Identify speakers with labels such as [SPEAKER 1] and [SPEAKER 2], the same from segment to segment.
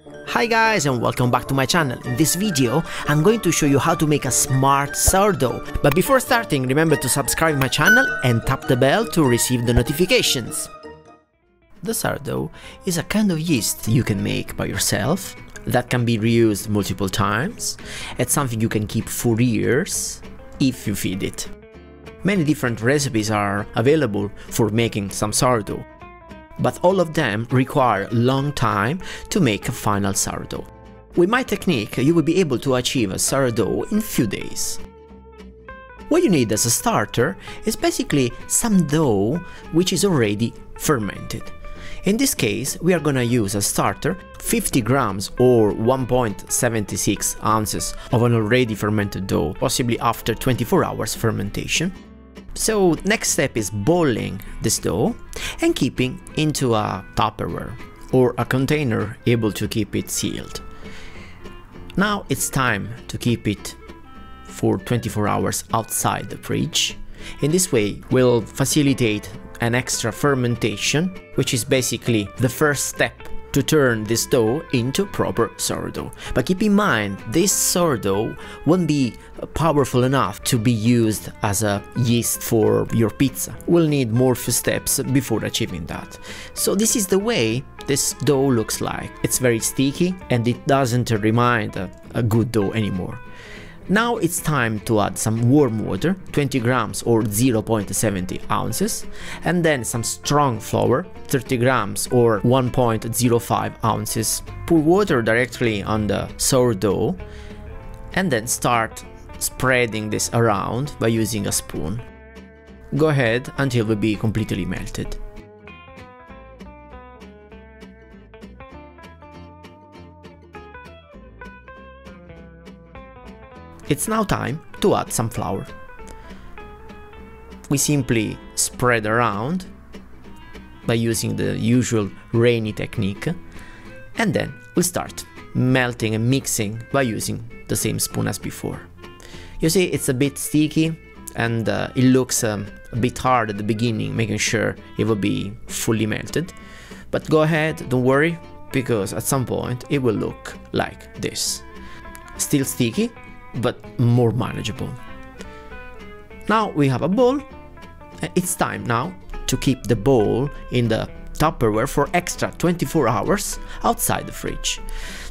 [SPEAKER 1] Hi guys and welcome back to my channel. In this video, I'm going to show you how to make a smart sourdough. But before starting, remember to subscribe my channel and tap the bell to receive the notifications. The sourdough is a kind of yeast you can make by yourself that can be reused multiple times. It's something you can keep for years if you feed it. Many different recipes are available for making some sourdough, but all of them require a long time to make a final sourdough. With my technique, you will be able to achieve a sourdough in few days. What you need as a starter is basically some dough which is already fermented. In this case, we are gonna use a starter 50 grams or 1.76 ounces of an already fermented dough, possibly after 24 hours fermentation. So next step is boiling this dough and keeping into a Tupperware or a container able to keep it sealed. Now it's time to keep it for 24 hours outside the fridge. In this way we'll facilitate an extra fermentation, which is basically the first step to turn this dough into proper sourdough. But keep in mind, this sourdough won't be powerful enough to be used as a yeast for your pizza. We'll need more few steps before achieving that. So this is the way this dough looks like. It's very sticky and it doesn't remind a good dough anymore. Now it's time to add some warm water, 20 grams or 0.70 ounces, and then some strong flour, 30 grams or 1.05 ounces. Pour water directly on the sourdough and then start spreading this around by using a spoon. Go ahead until it will be completely melted. It's now time to add some flour. We simply spread around by using the usual rainy technique, and then we'll start melting and mixing by using the same spoon as before. You see, it's a bit sticky and it looks a bit hard at the beginning, making sure it will be fully melted. But go ahead, don't worry, because at some point it will look like this. Still sticky, but more manageable. Now we have a bowl. It's time now to keep the bowl in the Tupperware for extra 24 hours outside the fridge.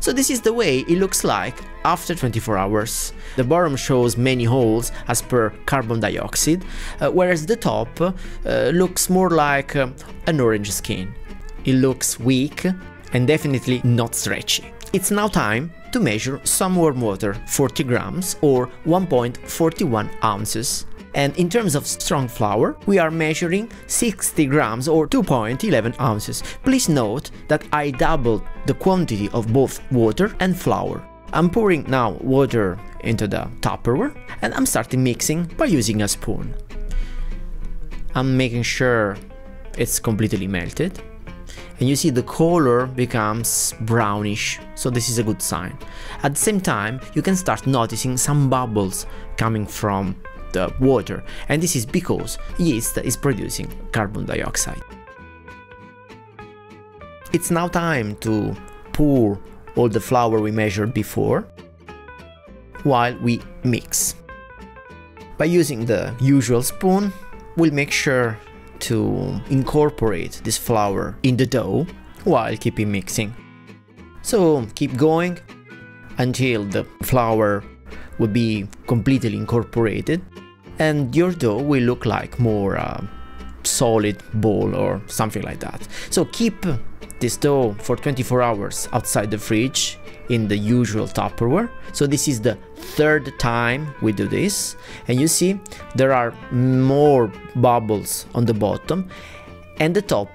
[SPEAKER 1] So this is the way it looks like after 24 hours. The bottom shows many holes as per carbon dioxide, whereas the top looks more like an orange skin. It looks weak and definitely not stretchy. It's now time to measure some warm water, 40 grams or 1.41 ounces. And in terms of strong flour, we are measuring 60 grams or 2.11 ounces. Please note that I doubled the quantity of both water and flour. I'm pouring now water into the Tupperware and I'm starting mixing by using a spoon. I'm making sure it's completely melted. And you see the color becomes brownish, so this is a good sign. At the same time, you can start noticing some bubbles coming from the water, and this is because yeast is producing carbon dioxide. It's now time to pour all the flour we measured before while we mix. By using the usual spoon, we'll make sure to incorporate this flour in the dough while keeping mixing. So keep going until the flour will be completely incorporated and your dough will look like more solid ball or something like that. So keep this dough for 24 hours outside the fridge in the usual Tupperware. So this is the third time we do this, and you see there are more bubbles on the bottom and the top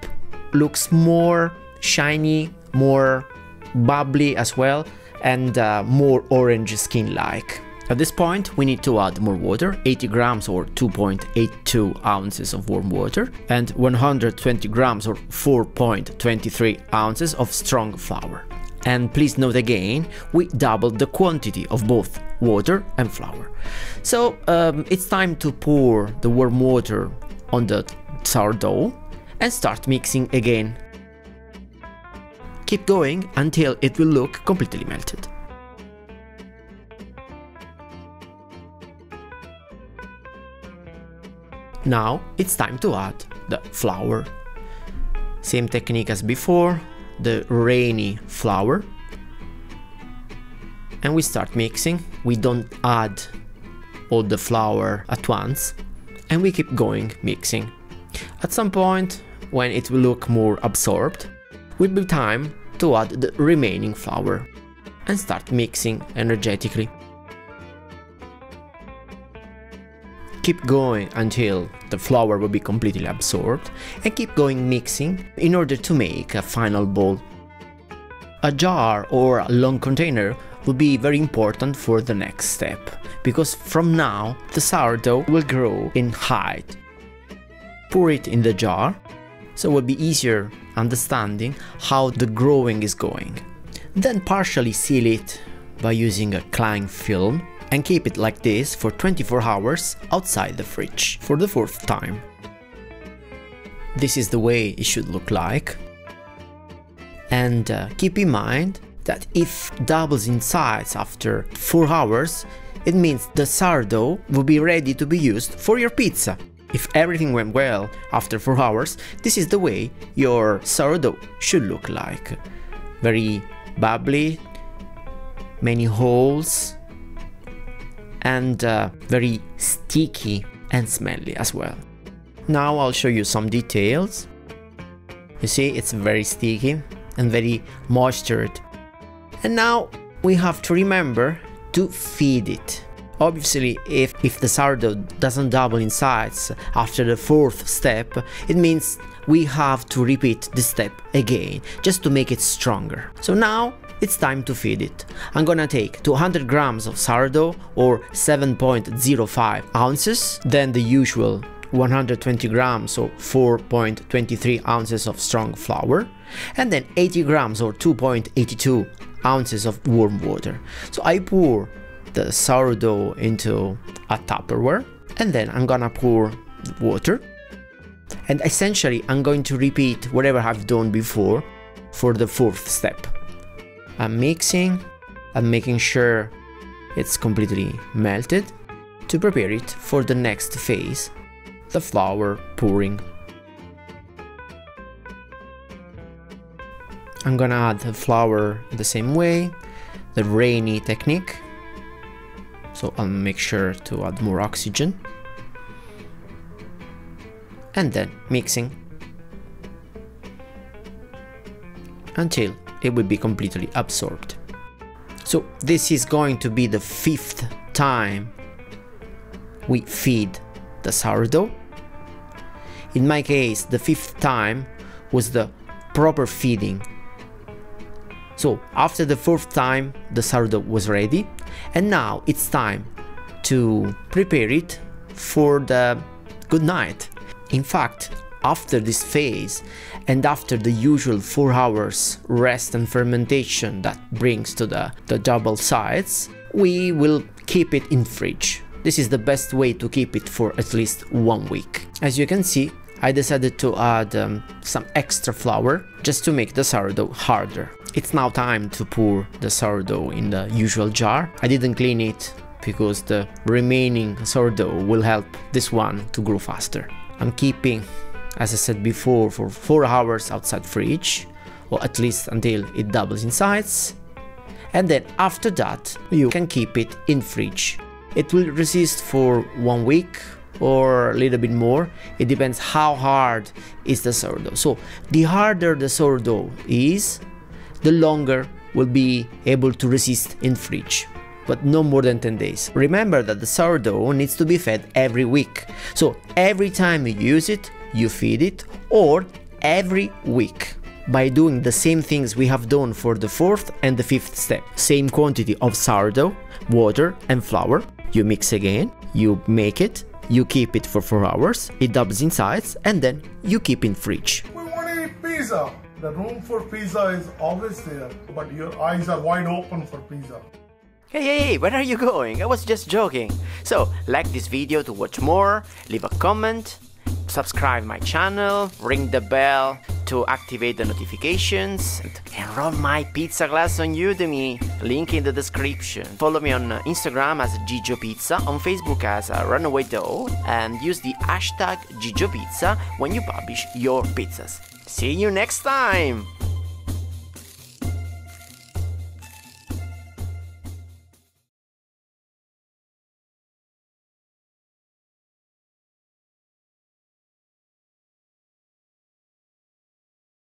[SPEAKER 1] looks more shiny, more bubbly as well, and more orange skin like. At this point we need to add more water, 80 grams or 2.82 ounces of warm water and 120 grams or 4.23 ounces of strong flour. And please note again, we doubled the quantity of both water and flour. So it's time to pour the warm water on the sourdough and start mixing again. Keep going until it will look completely melted. Now it's time to add the flour. Same technique as before, the rainy flour. And we start mixing. We don't add all the flour at once, and we keep going mixing. At some point, when it will look more absorbed, will be time to add the remaining flour and start mixing energetically. Keep going until the flour will be completely absorbed, and keep going mixing in order to make a final ball. A jar or a long container will be very important for the next step, because from now the sourdough will grow in height. Pour it in the jar, so it will be easier understanding how the growing is going. Then partially seal it by using a cling film, and keep it like this for 24 hours outside the fridge for the 4th time. This is the way it should look like. And keep in mind that if it doubles in size after 4 hours, it means the sourdough will be ready to be used for your pizza. If everything went well after 4 hours, this is the way your sourdough should look like. Very bubbly, many holes, and very sticky and smelly as well. Now I'll show you some details. You see, it's very sticky and very moistured. And now we have to remember to feed it. Obviously, if the sourdough doesn't double in size after the 4th step, it means we have to repeat this step again just to make it stronger. So now it's time to feed it. I'm gonna take 200 grams of sourdough, or 7.05 ounces, then the usual 120 grams or 4.23 ounces of strong flour, and then 80 grams or 2.82 ounces of warm water. So I pour the sourdough into a Tupperware, and then I'm gonna pour the water, and essentially I'm going to repeat whatever I've done before for the 4th step. I'm mixing, I'm making sure it's completely melted to prepare it for the next phase, the flour pouring. I'm gonna add the flour the same way, the rainy technique. So I'll make sure to add more oxygen. And then mixing until it will be completely absorbed. So this is going to be the 5th time we feed the sourdough. In my case, the 5th time was the proper feeding. So after the 4th time, the sourdough was ready, and now it's time to prepare it for the good night. In fact, after this phase, and after the usual 4 hours rest and fermentation that brings to the double sides, we will keep it in fridge. This is the best way to keep it for at least 1 week. As you can see, I decided to add some extra flour just to make the sourdough harder. It's now time to pour the sourdough in the usual jar. I didn't clean it because the remaining sourdough will help this one to grow faster. I'm keeping, as I said before, for 4 hours outside fridge, or at least until it doubles in size. And then after that, you can keep it in fridge. It will resist for 1 week or a little bit more. It depends how hard is the sourdough. So the harder the sourdough is, the longer will be able to resist in fridge, but no more than 10 days. Remember that the sourdough needs to be fed every week. So every time you use it, you feed it, or every week. By doing the same things we have done for the 4th and the 5th step. Same quantity of sourdough, water and flour. You mix again, you make it, you keep it for 4 hours, it doubles in size, and then you keep in fridge.
[SPEAKER 2] We want to eat pizza. The room for pizza is always there, but your eyes are wide open for pizza.
[SPEAKER 1] Hey, where are you going? I was just joking. So, like this video to watch more, leave a comment, subscribe my channel, ring the bell to activate the notifications, and enroll my pizza class on Udemy, link in the description. Follow me on Instagram as Gigio Pizza, on Facebook as Runaway Dough, and use the hashtag Gigio Pizza when you publish your pizzas. See you next time!